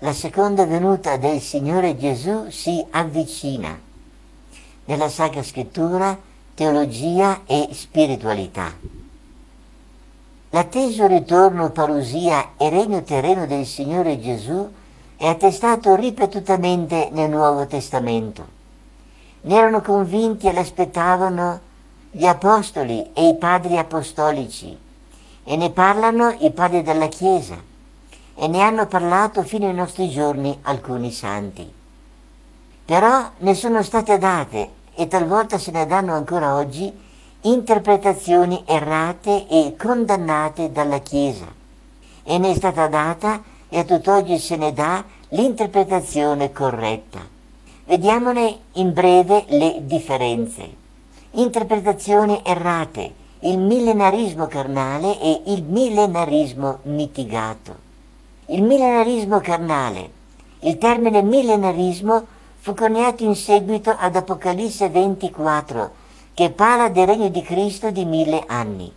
la seconda venuta del Signore Gesù si avvicina. Nella Sacra Scrittura, teologia e spiritualità. L'atteso ritorno, parusia e regno terreno del Signore Gesù è attestato ripetutamente nel Nuovo Testamento. Ne erano convinti e l'aspettavano gli apostoli e i padri apostolici, e ne parlano i padri della Chiesa, e ne hanno parlato fino ai nostri giorni alcuni santi. Però ne sono state date, e talvolta se ne danno ancora oggi, interpretazioni errate e condannate dalla Chiesa, e ne è stata data e a tutt'oggi se ne dà l'interpretazione corretta. Vediamone in breve le differenze. Interpretazioni errate, il millenarismo carnale e il millenarismo mitigato. Il millenarismo carnale. Il termine millenarismo fu coniato in seguito ad Apocalisse 24, che parla del regno di Cristo di 1000 anni.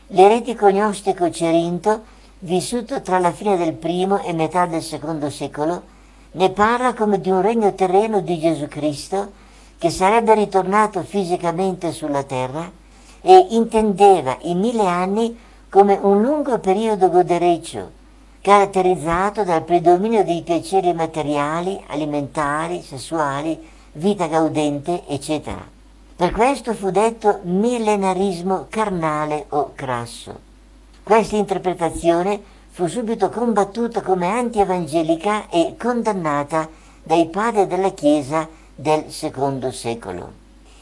L'eretico gnostico Cerinto, vissuto tra la fine del primo e metà del secondo secolo, ne parla come di un regno terreno di Gesù Cristo che sarebbe ritornato fisicamente sulla terra e intendeva i 1000 anni come un lungo periodo godereccio, caratterizzato dal predominio dei piaceri materiali, alimentari, sessuali, vita gaudente, eccetera. Per questo fu detto millenarismo carnale o crasso. Questa interpretazione fu subito combattuta come anti-evangelica e condannata dai padri della Chiesa del secondo secolo.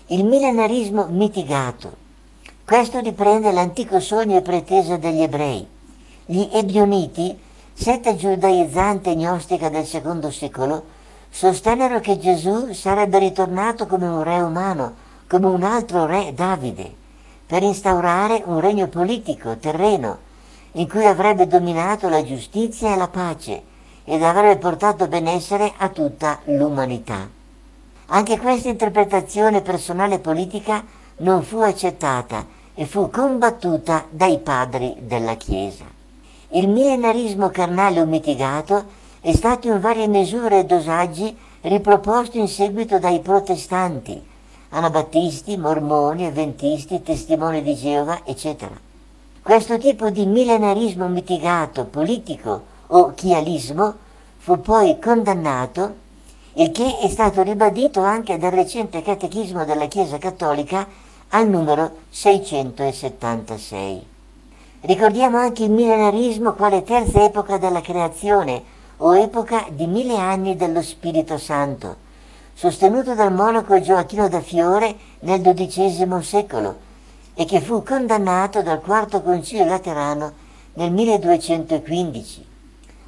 Il millenarismo mitigato. Questo riprende l'antico sogno e pretesa degli ebrei. Gli Ebioniti, setta giudaizzante e gnostica del secondo secolo, sostennero che Gesù sarebbe ritornato come un re umano, come un altro re Davide, per instaurare un regno politico, terreno, in cui avrebbe dominato la giustizia e la pace ed avrebbe portato benessere a tutta l'umanità. Anche questa interpretazione personale e politica non fu accettata e fu combattuta dai padri della Chiesa. Il millenarismo carnale o mitigato è stato in varie misure e dosaggi riproposto in seguito dai protestanti, anabattisti, mormoni, avventisti, testimoni di Geova, eccetera. Questo tipo di millenarismo mitigato, politico o chialismo fu poi condannato, il che è stato ribadito anche dal recente Catechismo della Chiesa Cattolica al numero 676. Ricordiamo anche il millenarismo quale terza epoca della creazione o epoca di 1000 anni dello Spirito Santo, sostenuto dal monaco Gioacchino da Fiore nel XII secolo e che fu condannato dal Quarto Concilio Laterano nel 1215,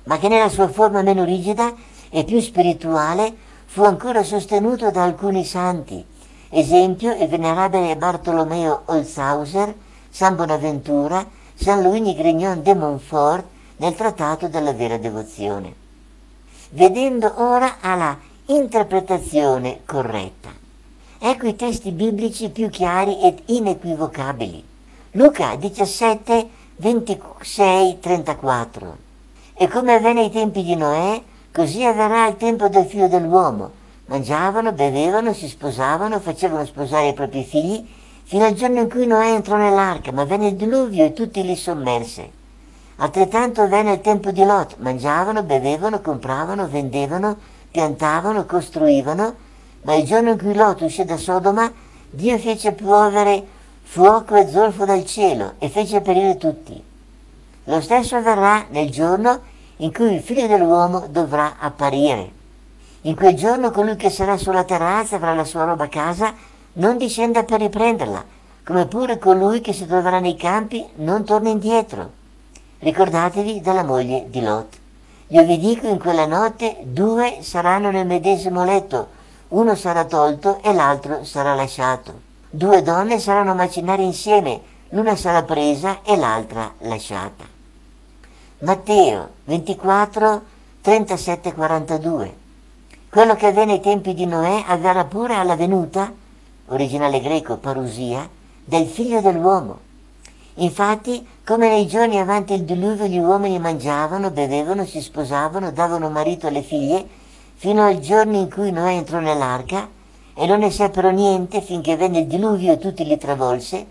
ma che nella sua forma meno rigida e più spirituale fu ancora sostenuto da alcuni santi, esempio il venerabile Bartolomeo Olshauser, San Bonaventura, San Luigi Grignon de Montfort nel Trattato della Vera Devozione. Vedendo ora alla interpretazione corretta. Ecco i testi biblici più chiari ed inequivocabili. Luca 17, 26, 34. E come avvenne ai tempi di Noè, così avverrà al tempo del figlio dell'uomo. Mangiavano, bevevano, si sposavano, facevano sposare i propri figli, fino al giorno in cui Noè entrò nell'arca, ma venne il diluvio e tutti li sommerse. Altrettanto venne il tempo di Lot, mangiavano, bevevano, compravano, vendevano, piantavano, costruivano, ma il giorno in cui Lot uscì da Sodoma, Dio fece piovere fuoco e zolfo dal cielo e fece perire tutti. Lo stesso avverrà nel giorno in cui il figlio dell'uomo dovrà apparire. In quel giorno colui che sarà sulla terrazza avrà la sua roba a casa, non discenda per riprenderla, come pure colui che si troverà nei campi non torna indietro. Ricordatevi della moglie di Lot. Io vi dico, in quella notte 2 saranno nel medesimo letto, uno sarà tolto e l'altro sarà lasciato. 2 donne saranno a macinare insieme, l'una sarà presa e l'altra lasciata. Matteo 24, 37, 42. Quello che avvenne ai tempi di Noè avverrà pure alla venuta, originale greco parusia, del figlio dell'uomo. Infatti, come nei giorni avanti il diluvio, gli uomini mangiavano, bevevano, si sposavano, davano marito alle figlie, fino al giorno in cui Noè entrò nell'arca, e non ne seppero niente finché venne il diluvio e tutti li travolse,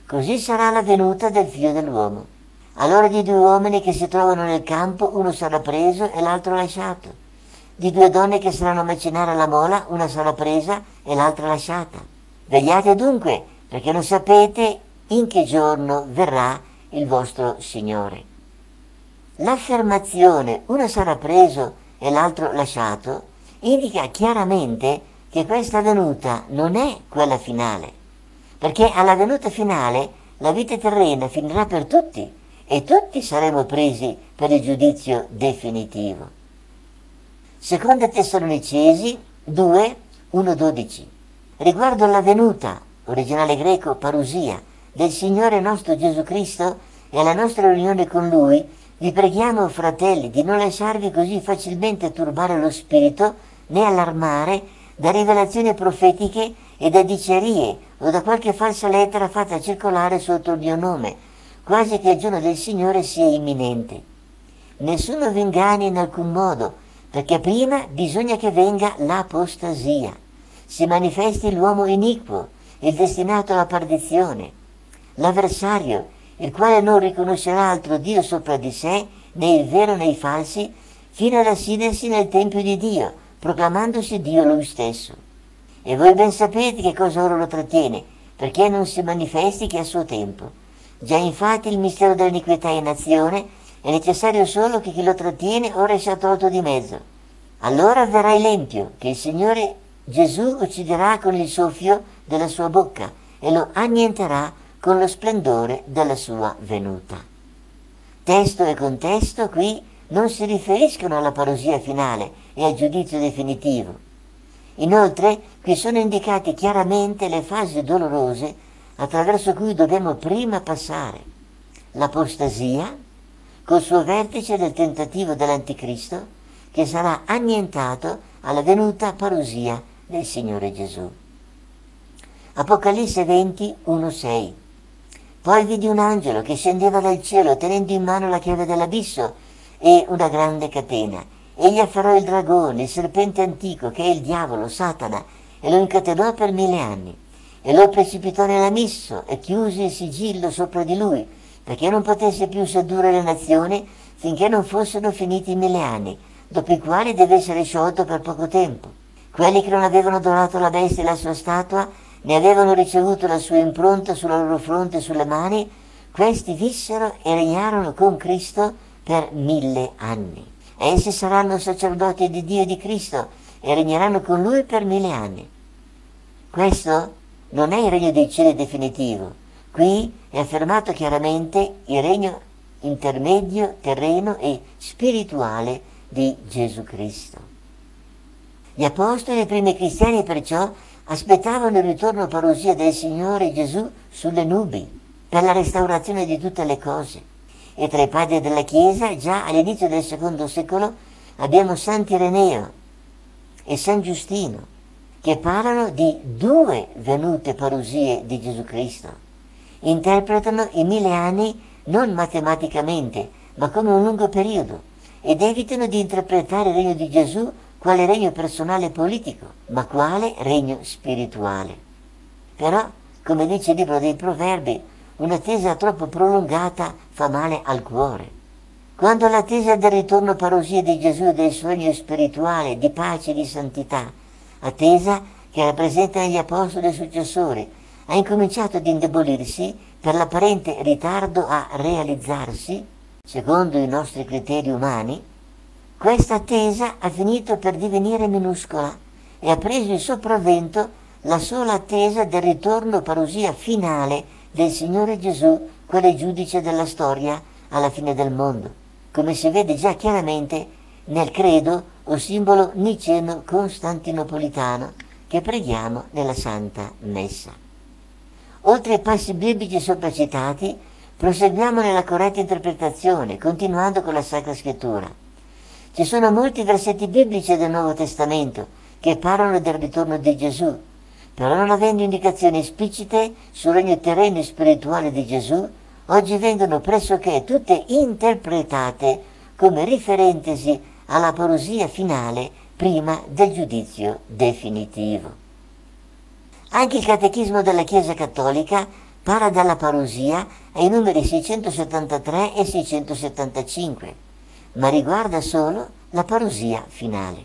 così sarà la venuta del Figlio dell'uomo. Allora di due uomini che si trovano nel campo, uno sarà preso e l'altro lasciato. Di due donne che saranno a macinare alla mola, una sarà presa e l'altra lasciata. Vegliate dunque, perché non sapete in che giorno verrà il vostro Signore. L'affermazione uno sarà preso e l'altro lasciato indica chiaramente che questa venuta non è quella finale, perché alla venuta finale la vita terrena finirà per tutti e tutti saremo presi per il giudizio definitivo. Seconda Tessalonicesi 2, 1-12. Riguardo alla venuta, originale greco parousia, del Signore nostro Gesù Cristo e alla nostra riunione con Lui, vi preghiamo, fratelli, di non lasciarvi così facilmente turbare lo spirito né allarmare da rivelazioni profetiche e da dicerie o da qualche falsa lettera fatta circolare sotto il mio nome, quasi che il giorno del Signore sia imminente. Nessuno vi inganni in alcun modo, perché prima bisogna che venga l'apostasia, si manifesti l'uomo iniquo, il destinato alla perdizione, l'avversario, il quale non riconoscerà altro Dio sopra di sé, né il vero né i falsi, fino ad assidersi nel Tempio di Dio, proclamandosi Dio lui stesso. E voi ben sapete che cosa ora lo trattiene, perché non si manifesti che a suo tempo. Già infatti il mistero dell'iniquità è in azione, è necessario solo che chi lo trattiene ora sia tolto di mezzo. Allora verrà il l'empio, che il Signore Gesù ucciderà con il soffio della sua bocca e lo annienterà con lo splendore della sua venuta. Testo e contesto qui non si riferiscono alla parousia finale e al giudizio definitivo. Inoltre, qui sono indicate chiaramente le fasi dolorose attraverso cui dobbiamo prima passare. L'apostasia, col suo vertice del tentativo dell'Anticristo, che sarà annientato alla venuta parousia del Signore Gesù. Apocalisse 20, 1-6. Poi vidi un angelo che scendeva dal cielo tenendo in mano la chiave dell'abisso e una grande catena. Egli afferrò il dragone, il serpente antico, che è il diavolo, Satana, e lo incatenò per 1000 anni, e lo precipitò nell'abisso e chiuse il sigillo sopra di lui, perché non potesse più sedurre le nazioni finché non fossero finiti i 1000 anni, dopo i quali deve essere sciolto per poco tempo. Quelli che non avevano adorato la bestia e la sua statua, ne avevano ricevuto la sua impronta sulla loro fronte e sulle mani, questi vissero e regnarono con Cristo per 1000 anni. Essi saranno sacerdoti di Dio e di Cristo e regneranno con Lui per 1000 anni. Questo non è il regno dei cieli definitivo. Qui è affermato chiaramente il regno intermedio, terreno e spirituale di Gesù Cristo. Gli apostoli e i primi cristiani perciò aspettavano il ritorno parousia del Signore Gesù sulle nubi per la restaurazione di tutte le cose. E tra i padri della Chiesa, già all'inizio del II secolo, abbiamo Sant'Ireneo e San Giustino, che parlano di 2 venute parousie di Gesù Cristo. Interpretano i 1000 anni non matematicamente, ma come un lungo periodo, ed evitano di interpretare il regno di Gesù quale regno personale e politico, ma quale regno spirituale. Però, come dice il libro dei Proverbi, un'attesa troppo prolungata fa male al cuore. Quando l'attesa del ritorno parousia di Gesù e del suo regno spirituale, di pace e di santità, attesa che rappresenta gli apostoli e successori, ha incominciato ad indebolirsi per l'apparente ritardo a realizzarsi, secondo i nostri criteri umani, questa attesa ha finito per divenire minuscola e ha preso il sopravvento la sola attesa del ritorno parousia finale del Signore Gesù, quale giudice della storia alla fine del mondo, come si vede già chiaramente nel credo o simbolo niceno-costantinopolitano che preghiamo nella Santa Messa. Oltre ai passi biblici sopra citati, proseguiamo nella corretta interpretazione, continuando con la Sacra Scrittura. Ci sono molti versetti biblici del Nuovo Testamento che parlano del ritorno di Gesù, però non avendo indicazioni esplicite sul regno terreno e spirituale di Gesù, oggi vengono pressoché tutte interpretate come riferentesi alla parusia finale prima del giudizio definitivo. Anche il Catechismo della Chiesa Cattolica parla della parusia ai numeri 673 e 675, ma riguarda solo la parusia finale.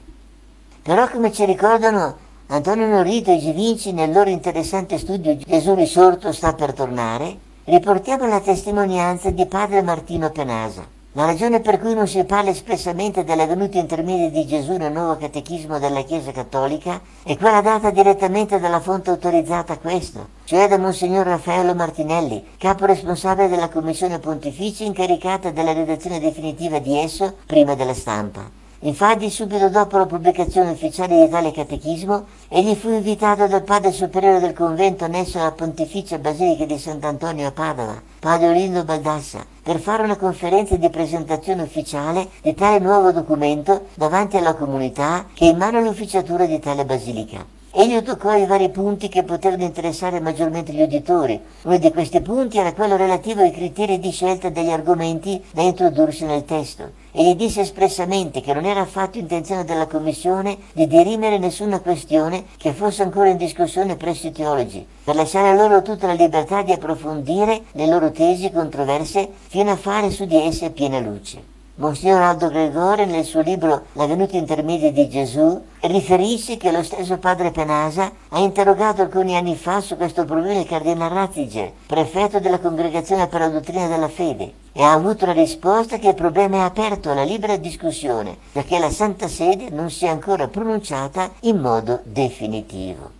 Però, come ci ricordano Antonio Norito e G. Vinci nel loro interessante studio Gesù risorto sta per tornare, riportiamo la testimonianza di padre Martino Penasa. La ragione per cui non si parla espressamente della venuta intermedia di Gesù nel nuovo catechismo della Chiesa Cattolica è quella data direttamente dalla fonte autorizzata a questo, cioè da Monsignor Raffaello Martinelli, capo responsabile della Commissione Pontificia incaricata della redazione definitiva di esso prima della stampa. Infatti, subito dopo la pubblicazione ufficiale di tale catechismo, egli fu invitato dal padre superiore del convento annesso alla Pontificia Basilica di Sant'Antonio a Padova, padre Olindo Baldassa, per fare una conferenza di presentazione ufficiale di tale nuovo documento davanti alla comunità che è in mano all'ufficiatura di tale basilica. Egli toccò i vari punti che potevano interessare maggiormente gli uditori. Uno di questi punti era quello relativo ai criteri di scelta degli argomenti da introdursi nel testo. Egli disse espressamente che non era affatto intenzione della Commissione di dirimere nessuna questione che fosse ancora in discussione presso i teologi, per lasciare loro tutta la libertà di approfondire le loro tesi controverse fino a fare su di esse piena luce. Monsignor Aldo Gregore, nel suo libro La venuta intermedia di Gesù, riferisce che lo stesso padre Penasa ha interrogato alcuni anni fa su questo problema il cardinale Ratzinger, prefetto della Congregazione per la Dottrina della Fede, e ha avuto la risposta che il problema è aperto alla libera discussione, perché la Santa Sede non si è ancora pronunciata in modo definitivo.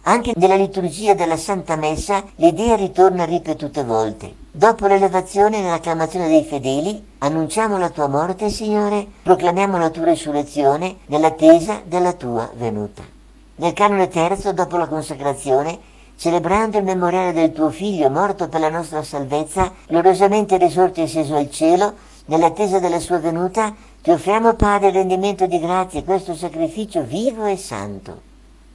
Anche nella liturgia della Santa Messa l'idea ritorna ripetute volte. Dopo l'elevazione e l'acclamazione dei fedeli, annunciamo la tua morte, Signore, proclamiamo la tua resurrezione nell'attesa della tua venuta. Nel canone terzo, dopo la consacrazione, celebrando il memoriale del tuo Figlio morto per la nostra salvezza, gloriosamente risorto e sceso al cielo, nell'attesa della sua venuta, ti offriamo, Padre, il rendimento di grazie, questo sacrificio vivo e santo.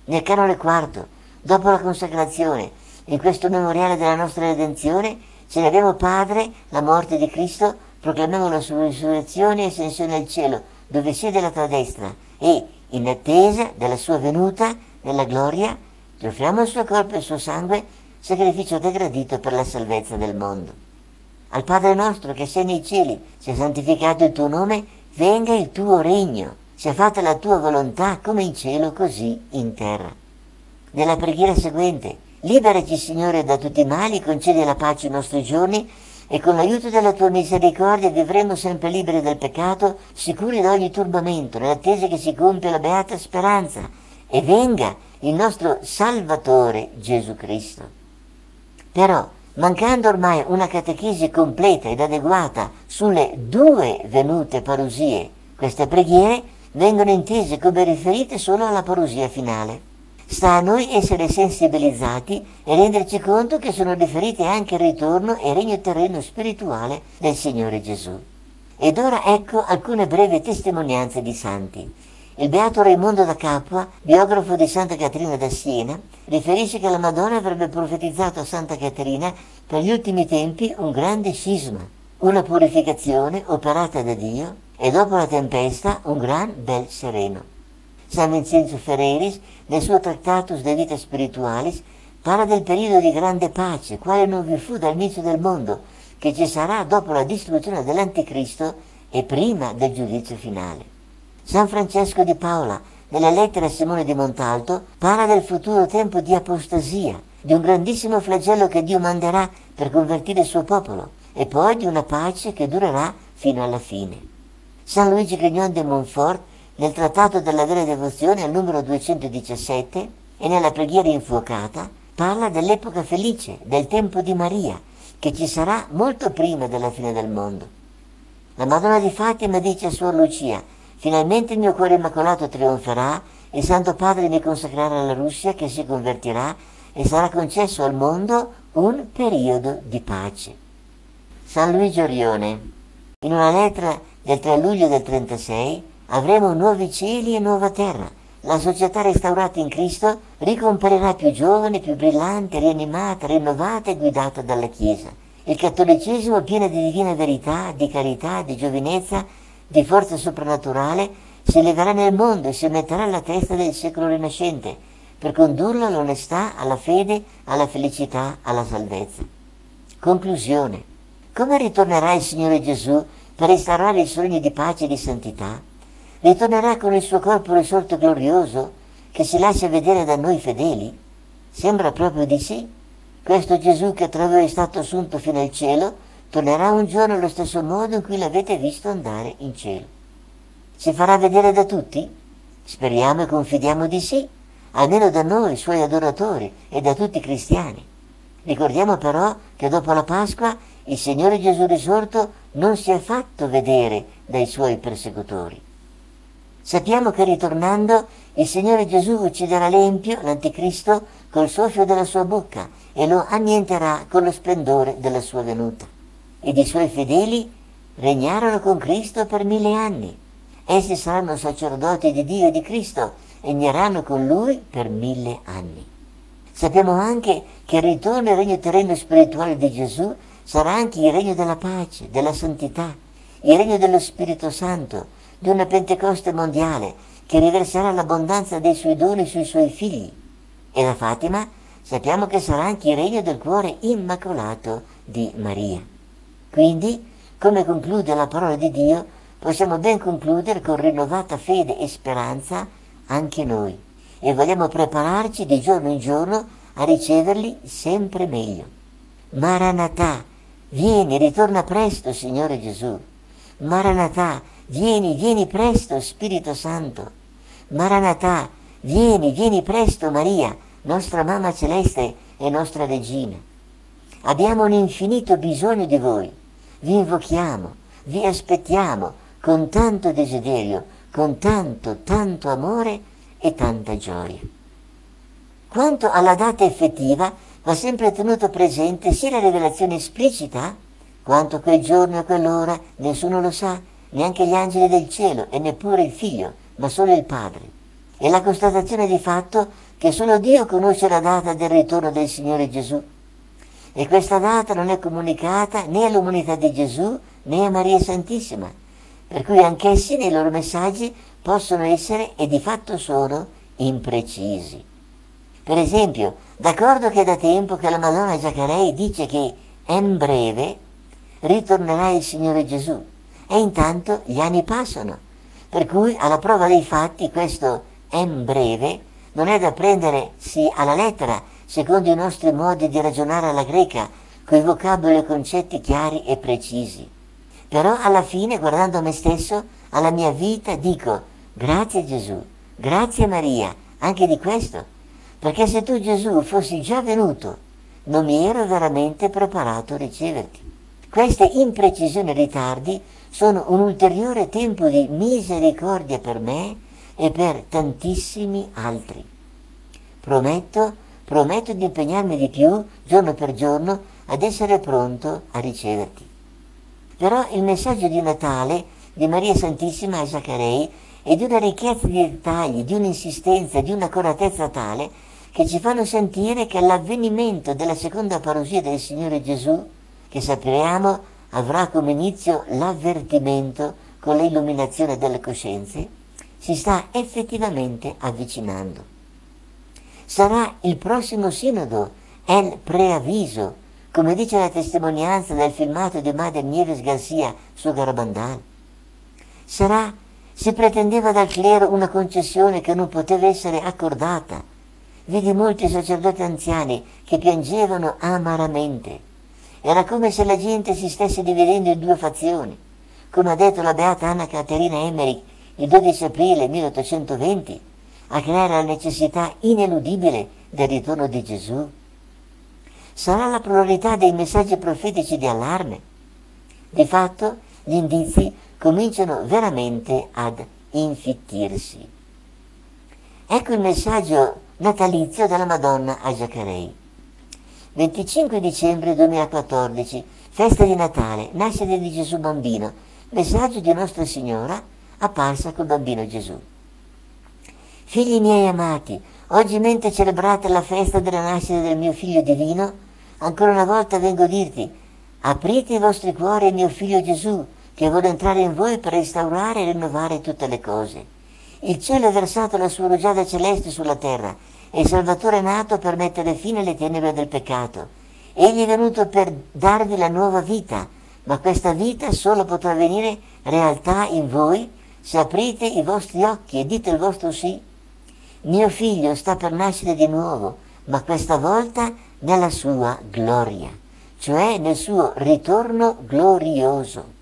Nel canone quarto, dopo la consacrazione, in questo memoriale della nostra redenzione, celebriamo, Padre, la morte di Cristo, proclamiamo la sua risurrezione e ascensione al cielo, dove siede alla tua destra, e, in attesa della sua venuta, nella gloria, ti offriamo il suo corpo e il suo sangue, sacrificio te gradito per la salvezza del mondo. Al Padre nostro che sei nei cieli, sia santificato il tuo nome, venga il tuo regno, sia fatta la tua volontà come in cielo così in terra. Nella preghiera seguente, liberaci, Signore, da tutti i mali, concedi la pace ai nostri giorni e con l'aiuto della tua misericordia vivremo sempre liberi dal peccato, sicuri da ogni turbamento, nell'attesa che si compia la beata speranza e venga il nostro Salvatore Gesù Cristo. Però, mancando ormai una catechesi completa ed adeguata sulle due venute parusie, queste preghiere vengono intese come riferite solo alla parusia finale. Sta a noi essere sensibilizzati e renderci conto che sono riferite anche al ritorno e regno terreno spirituale del Signore Gesù. Ed ora ecco alcune brevi testimonianze di santi. Il beato Raimondo da Capua, biografo di Santa Caterina da Siena, riferisce che la Madonna avrebbe profetizzato a Santa Caterina per gli ultimi tempi un grande scisma, una purificazione operata da Dio e dopo la tempesta un gran bel sereno. San Vincenzo Ferreris, nel suo Tractatus de Vita Spiritualis, parla del periodo di grande pace, quale non vi fu dall'inizio del mondo, che ci sarà dopo la distruzione dell'Anticristo e prima del giudizio finale. San Francesco di Paola, nella lettera a Simone di Montalto, parla del futuro tempo di apostasia, di un grandissimo flagello che Dio manderà per convertire il suo popolo, e poi di una pace che durerà fino alla fine. San Luigi Grignon de Montfort, nel Trattato della vera devozione al numero 217 e nella preghiera infuocata, parla dell'epoca felice, del tempo di Maria, che ci sarà molto prima della fine del mondo. La Madonna di Fatima dice a Suor Lucia: finalmente il mio cuore immacolato trionferà, il Santo Padre mi consacrerà alla Russia che si convertirà e sarà concesso al mondo un periodo di pace. San Luigi Orione, in una lettera del 3 luglio del 36, avremo nuovi cieli e nuova terra. La società restaurata in Cristo ricomparirà più giovane, più brillante, rianimata, rinnovata e guidata dalla Chiesa. Il cattolicesimo, pieno di divina verità, di carità, di giovinezza, di forza soprannaturale, si leverà nel mondo e si metterà alla testa del secolo rinascente per condurlo all'onestà, alla fede, alla felicità, alla salvezza. Conclusione. Come ritornerà il Signore Gesù per instaurare il suo regno di pace e di santità? Ritornerà con il suo corpo risorto glorioso che si lascia vedere da noi fedeli? Sembra proprio di sì. Questo Gesù che tra voi è stato assunto fino al cielo tornerà un giorno allo stesso modo in cui l'avete visto andare in cielo. Si farà vedere da tutti? Speriamo e confidiamo di sì, almeno da noi, suoi adoratori, e da tutti i cristiani. Ricordiamo però che dopo la Pasqua il Signore Gesù risorto non si è fatto vedere dai suoi persecutori. Sappiamo che ritornando il Signore Gesù ucciderà l'Empio, l'Anticristo, col soffio della sua bocca e lo annienterà con lo splendore della sua venuta. Ed i suoi fedeli regnarono con Cristo per 1000 anni. Essi saranno sacerdoti di Dio e di Cristo e regneranno con Lui per 1000 anni. Sappiamo anche che il ritorno al regno terreno e spirituale di Gesù sarà anche il regno della pace, della santità, il regno dello Spirito Santo, di una Pentecoste mondiale che riverserà l'abbondanza dei suoi doni sui suoi figli. E da Fatima sappiamo che sarà anche il regno del cuore immacolato di Maria. Quindi, come conclude la parola di Dio, possiamo ben concludere con rinnovata fede e speranza anche noi, e vogliamo prepararci di giorno in giorno a riceverli sempre meglio. Maranatà, vieni, ritorna presto, Signore Gesù. Maranatà, vieni presto, Spirito Santo. Maranatà, vieni presto, Maria, nostra Mamma Celeste e nostra Regina. Abbiamo un infinito bisogno di voi. Vi invochiamo, vi aspettiamo con tanto desiderio, con tanto amore e tanta gioia. Quanto alla data effettiva, va sempre tenuto presente sia la rivelazione esplicita, quanto quel giorno e quell'ora nessuno lo sa, neanche gli angeli del cielo e neppure il Figlio, ma solo il Padre. E la constatazione di fatto che solo Dio conosce la data del ritorno del Signore Gesù. E questa data non è comunicata né all'umanità di Gesù né a Maria Santissima, per cui anch'essi nei loro messaggi possono essere e di fatto sono imprecisi. Per esempio, d'accordo che è da tempo che la Madonna Giacarei dice che en breve ritornerà il Signore Gesù, e intanto gli anni passano, per cui alla prova dei fatti questo en breve non è da prendersi alla lettera secondo i nostri modi di ragionare alla greca, coi vocaboli e concetti chiari e precisi. Però alla fine, guardando me stesso, alla mia vita, dico grazie Gesù, grazie Maria, anche di questo, perché se tu Gesù fossi già venuto, non mi ero veramente preparato a riceverti. Queste imprecisioni e ritardi sono un ulteriore tempo di misericordia per me e per tantissimi altri. Prometto di impegnarmi di più, giorno per giorno, ad essere pronto a riceverti. Però il messaggio di Natale di Maria Santissima a Zaccarei è di una ricchezza di dettagli, di un'insistenza, di un'accuratezza tale che ci fanno sentire che l'avvenimento della seconda parousia del Signore Gesù, che sappiamo avrà come inizio l'avvertimento con l'illuminazione delle coscienze, si sta effettivamente avvicinando. Sarà il prossimo sinodo, el preavviso, come dice la testimonianza del filmato di Madre Nieves Garcia su Garabandal. Si pretendeva dal clero una concessione che non poteva essere accordata. Vidi molti sacerdoti anziani che piangevano amaramente. Era come se la gente si stesse dividendo in due fazioni, come ha detto la beata Anna Caterina Emmerich il 12 aprile 1820, a creare la necessità ineludibile del ritorno di Gesù. Sarà la pluralità dei messaggi profetici di allarme. Di fatto, gli indizi cominciano veramente ad infittirsi. Ecco il messaggio natalizio della Madonna a Zaccarei. 25 dicembre 2014, festa di Natale, nascita di Gesù bambino, messaggio di Nostra Signora apparsa col bambino Gesù. Figli miei amati, oggi mentre celebrate la festa della nascita del mio figlio divino, ancora una volta vengo a dirti, aprite i vostri cuori al mio figlio Gesù, che vuole entrare in voi per restaurare e rinnovare tutte le cose. Il cielo ha versato la sua rugiada celeste sulla terra e il Salvatore è nato per mettere fine alle tenebre del peccato. Egli è venuto per darvi la nuova vita, ma questa vita solo potrà venire realtà in voi se aprite i vostri occhi e dite il vostro sì. Mio figlio sta per nascere di nuovo, ma questa volta nella sua gloria, cioè nel suo ritorno glorioso.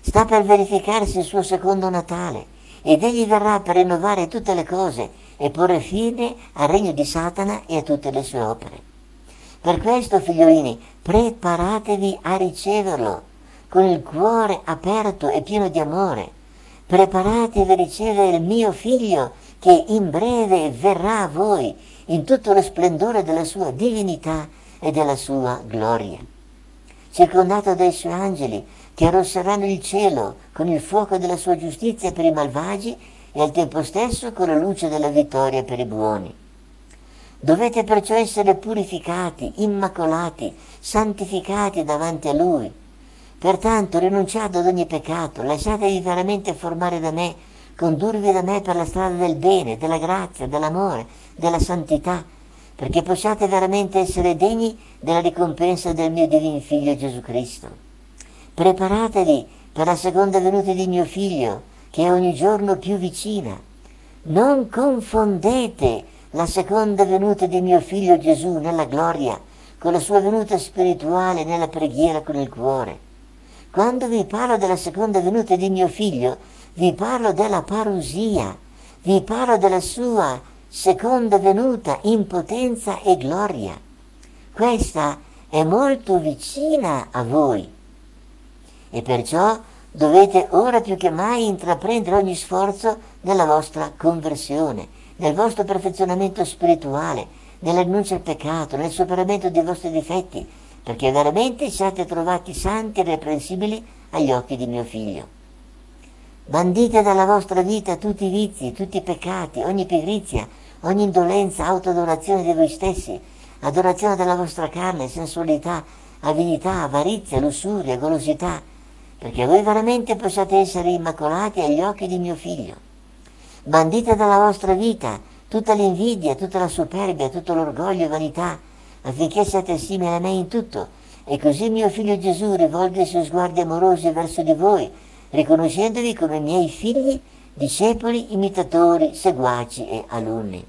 Sta per verificarsi il suo secondo Natale ed egli verrà per rinnovare tutte le cose e porre fine al regno di Satana e a tutte le sue opere. Per questo, figliolini, preparatevi a riceverlo con il cuore aperto e pieno di amore. Preparatevi a ricevere il mio figlio che in breve verrà a voi in tutto lo splendore della sua divinità e della sua gloria. Circondato dai suoi angeli che arrosseranno il cielo con il fuoco della sua giustizia per i malvagi e al tempo stesso con la luce della vittoria per i buoni. Dovete perciò essere purificati, immacolati, santificati davanti a Lui. Pertanto rinunciate ad ogni peccato, lasciatevi veramente formare da me, condurvi da me per la strada del bene, della grazia, dell'amore, della santità, perché possiate veramente essere degni della ricompensa del mio divino Figlio Gesù Cristo. Preparatevi per la seconda venuta di mio Figlio, che è ogni giorno più vicina. Non confondete la seconda venuta di mio Figlio Gesù nella gloria con la sua venuta spirituale nella preghiera con il cuore. Quando vi parlo della seconda venuta di mio Figlio, vi parlo della parusia, vi parlo della sua seconda venuta in potenza e gloria. Questa è molto vicina a voi e perciò dovete ora più che mai intraprendere ogni sforzo nella vostra conversione, nel vostro perfezionamento spirituale, nella rinuncia al peccato, nel superamento dei vostri difetti, perché veramente siate trovati santi e irreprensibili agli occhi di mio Figlio. Bandite dalla vostra vita tutti i vizi, tutti i peccati, ogni pigrizia, ogni indolenza, autoadorazione di voi stessi, adorazione della vostra carne, sensualità, avidità, avarizia, lussuria, golosità, perché voi veramente possiate essere immacolati agli occhi di mio Figlio. Bandite dalla vostra vita tutta l'invidia, tutta la superbia, tutto l'orgoglio e vanità, affinché siate simili a me in tutto, e così mio Figlio Gesù rivolga i suoi sguardi amorosi verso di voi, riconoscendovi come miei figli, discepoli, imitatori, seguaci e alunni.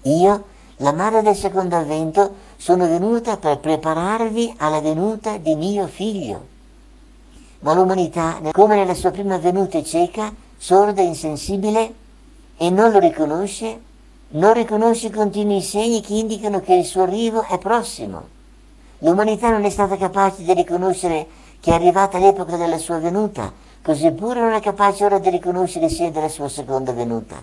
Io, la madre del secondo avvento, sono venuta per prepararvi alla venuta di mio Figlio. Ma l'umanità, come nella sua prima venuta, è cieca, sorda, insensibile e non lo riconosce, non riconosce i continui segni che indicano che il suo arrivo è prossimo. L'umanità non è stata capace di riconoscere che è arrivata l'epoca della sua venuta, così pure non è capace ora di riconoscere sia della sua seconda venuta.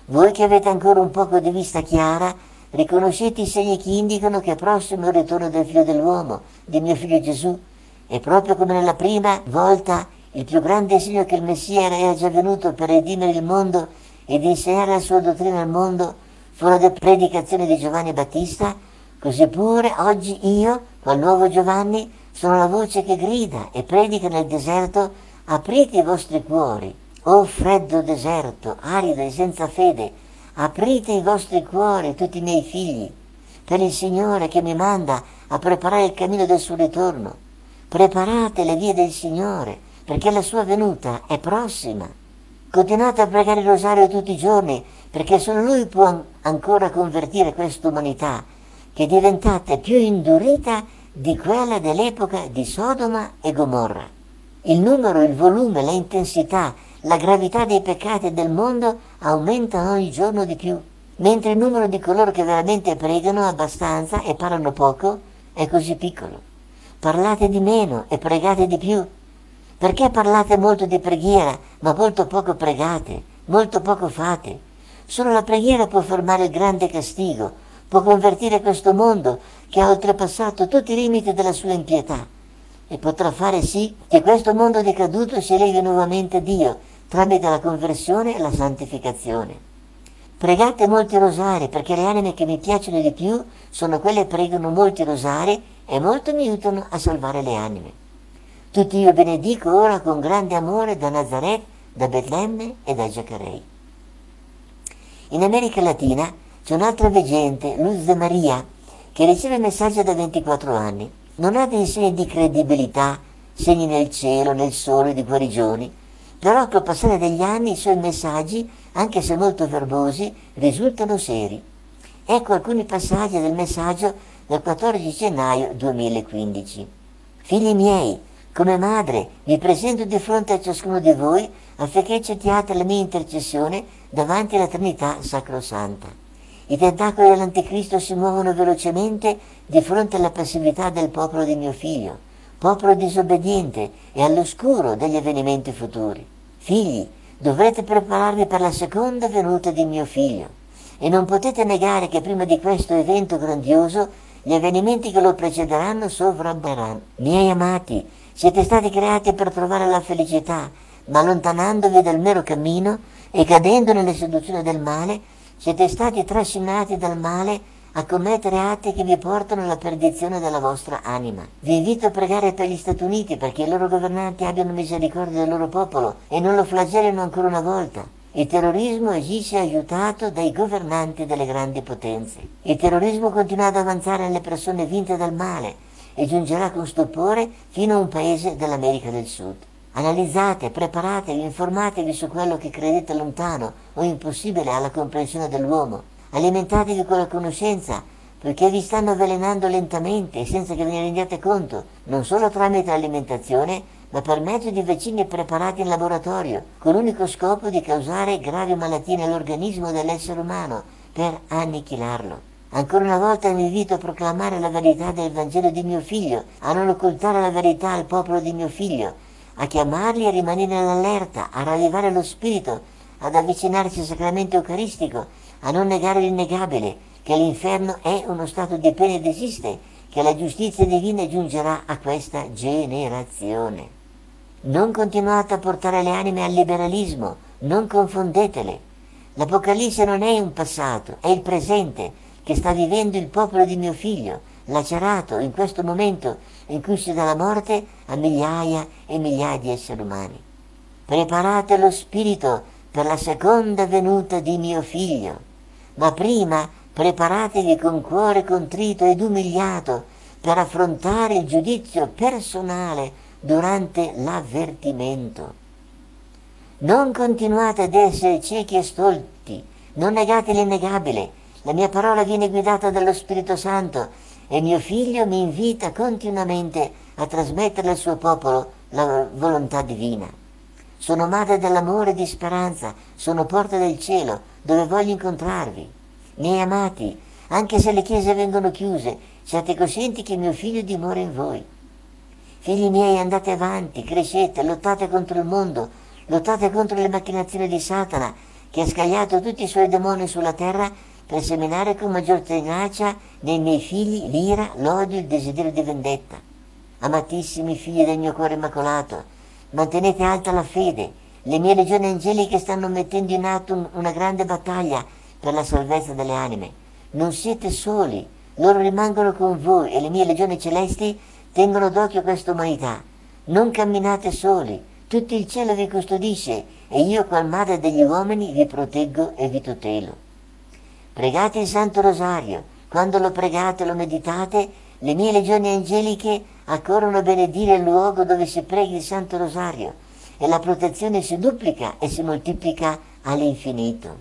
Voi che avete ancora un poco di vista chiara, riconoscete i segni che indicano che è prossimo il ritorno del Figlio dell'uomo, di mio Figlio Gesù, e proprio come nella prima volta il più grande segno che il Messia era già venuto per redimere il mondo ed insegnare la sua dottrina al mondo fu la predicazione di Giovanni Battista, così pure oggi io, col nuovo Giovanni, sono la voce che grida e predica nel deserto: aprite i vostri cuori, o freddo deserto, arido e senza fede, aprite i vostri cuori, tutti i miei figli, per il Signore che mi manda a preparare il cammino del suo ritorno. Preparate le vie del Signore, perché la sua venuta è prossima. Continuate a pregare il rosario tutti i giorni, perché solo Lui può ancora convertire questa umanità, che è diventata più indurita di quella dell'epoca di Sodoma e Gomorra. Il numero, il volume, la intensità, la gravità dei peccati del mondo aumentano ogni giorno di più, mentre il numero di coloro che veramente pregano abbastanza e parlano poco è così piccolo. Parlate di meno e pregate di più. Perché parlate molto di preghiera, ma molto poco pregate, molto poco fate? Solo la preghiera può fermare il grande castigo, può convertire questo mondo che ha oltrepassato tutti i limiti della sua impietà e potrà fare sì che questo mondo decaduto si leghi nuovamente a Dio tramite la conversione e la santificazione. Pregate molti rosari, perché le anime che mi piacciono di più sono quelle che pregano molti rosari e molto mi aiutano a salvare le anime. Tutti io benedico ora con grande amore da Nazaret, da Betlemme e da Giacarei. In America Latina c'è un'altra veggente, Luz de Maria, che riceve messaggi da 24 anni. Non ha dei segni di credibilità, segni nel cielo, nel sole, di guarigioni, però col passare degli anni i suoi messaggi, anche se molto verbosi, risultano seri. Ecco alcuni passaggi del messaggio del 14 gennaio 2015. Figli miei, come madre vi presento di fronte a ciascuno di voi affinché accettiate la mia intercessione davanti alla Trinità Sacrosanta. I tentacoli dell'Anticristo si muovono velocemente di fronte alla passività del popolo di mio figlio, popolo disobbediente e all'oscuro degli avvenimenti futuri. Figli, dovrete prepararvi per la seconda venuta di mio figlio e non potete negare che prima di questo evento grandioso gli avvenimenti che lo precederanno sovrabberanno. Miei amati, siete stati creati per trovare la felicità, ma allontanandovi dal mero cammino e cadendo nelle seduzioni del male, siete stati trascinati dal male a commettere atti che vi portano alla perdizione della vostra anima. Vi invito a pregare per gli Stati Uniti perché i loro governanti abbiano misericordia del loro popolo e non lo flagellino ancora una volta. Il terrorismo agisce aiutato dai governanti delle grandi potenze. Il terrorismo continua ad avanzare nelle persone vinte dal male e giungerà con stupore fino a un paese dell'America del Sud. Analizzate, preparatevi, informatevi su quello che credete lontano o impossibile alla comprensione dell'uomo. Alimentatevi con la conoscenza, perché vi stanno avvelenando lentamente e senza che ve ne rendiate conto, non solo tramite l'alimentazione, ma per mezzo di vaccini preparati in laboratorio, con l'unico scopo di causare gravi malattie nell'organismo dell'essere umano, per annichilarlo. Ancora una volta vi invito a proclamare la verità del Vangelo di mio figlio, a non occultare la verità al popolo di mio figlio, a chiamarli a rimanere all'allerta, a ravvivare lo spirito, ad avvicinarsi al sacramento eucaristico, a non negare l'innegabile, che l'inferno è uno stato di pena ed esiste, che la giustizia divina giungerà a questa generazione. Non continuate a portare le anime al liberalismo, non confondetele. L'Apocalisse non è un passato, è il presente che sta vivendo il popolo di mio figlio, lacerato in questo momento in cui si dà la morte a migliaia e migliaia di esseri umani. Preparate lo spirito per la seconda venuta di mio figlio, ma prima preparatevi con cuore contrito ed umiliato per affrontare il giudizio personale durante l'avvertimento. Non continuate ad essere ciechi e stolti, non negate l'innegabile. La mia parola viene guidata dallo Spirito Santo e mio figlio mi invita continuamente a trasmettere al suo popolo la volontà divina. Sono madre dell'amore e di speranza, sono porta del cielo, dove voglio incontrarvi. Miei amati, anche se le chiese vengono chiuse, siate coscienti che mio figlio dimora in voi. Figli miei, andate avanti, crescete, lottate contro il mondo, lottate contro le macchinazioni di Satana, che ha scagliato tutti i suoi demoni sulla terra per seminare con maggior tenacia nei miei figli l'ira, l'odio, il desiderio di vendetta. Amatissimi figli del mio cuore immacolato, mantenete alta la fede. Le mie legioni angeliche stanno mettendo in atto una grande battaglia per la salvezza delle anime. Non siete soli, loro rimangono con voi e le mie legioni celesti tengono d'occhio questa umanità. Non camminate soli, tutto il cielo vi custodisce e io, qual madre degli uomini, vi proteggo e vi tutelo. Pregate il Santo Rosario. Quando lo pregate e lo meditate, le mie legioni angeliche accorrono a benedire il luogo dove si preghi il Santo Rosario e la protezione si duplica e si moltiplica all'infinito.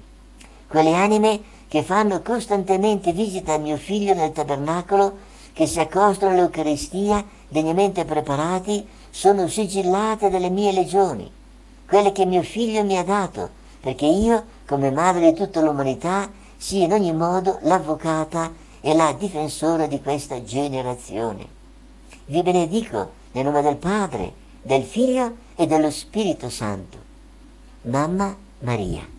Quelle anime che fanno costantemente visita a mio figlio nel tabernacolo, che si accostano all'Eucaristia degnamente preparati, sono sigillate dalle mie legioni, quelle che mio figlio mi ha dato, perché io, come madre di tutta l'umanità, sia in ogni modo l'avvocata e la difensora di questa generazione. Vi benedico nel nome del Padre, del Figlio e dello Spirito Santo. Mamma Maria.